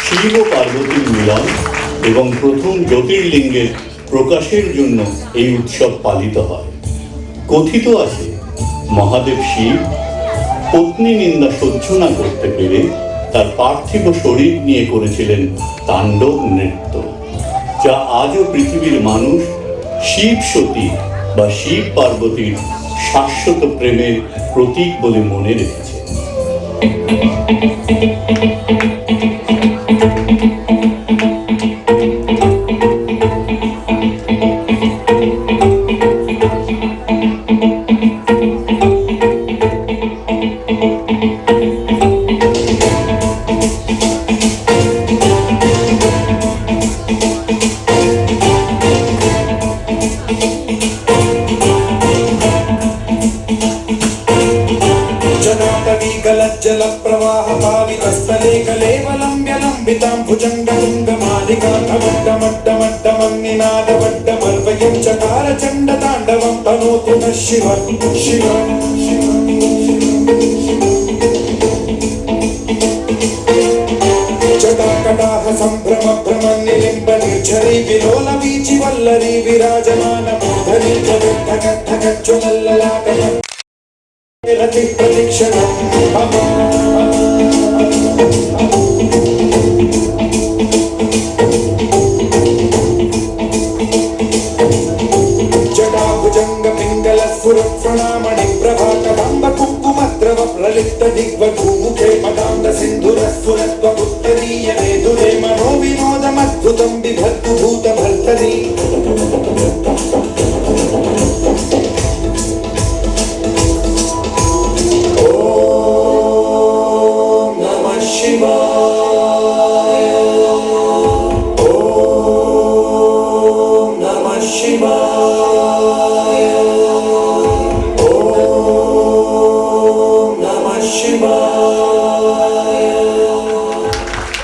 শিব ও পার্বতীর মিলন এবং প্রথম জ্যোতির্লিঙ্গের প্রকাশের জন্য এই উৎসব পালিত হয়। কথিত আছে মহাদেব শিব পত্নী নিন্দা সহ্য না করতে পেরে তার পার্থিব শরীর নিয়ে করেছিলেন তাণ্ডব নৃত্য, যা আজও পৃথিবীর মানুষ শিব সতী বা শিব পার্বতীর শাশ্বত প্রেমের প্রতীক বলে মনে রেখেছে। जल प्रवाह पावितस्थले कलेवलम्ब्य लम्बितां भुजङ्गतुङ्गमालिकां धवड्डमड्डमड्डमन्निनादवड्डमर्वयं चकार चण्डताण्डवं तनोतु नः शिवं शिवं जटाकटाह सम्भ्रम भ्रमन्निलिम्ब निर्झरी विलोल वीचि वल्लरी विराजमान मूर्धनि जगद्धगद्धगज्ज्वलल्ललाटः रति प्रतीक्षणम् जटाभुजंग पिंगल स्फुरत्प्रणामणि प्रभाकदाम्ब कुङ्कुमद्रव प्रलिप्त दिग्वधूमुखे मदान्द सिन्धुरस्फुरत्व उत्तरीय मेधुरे मनो विनोदमद्भुतं बिभर्तु भूतभर्तरि शिवाय।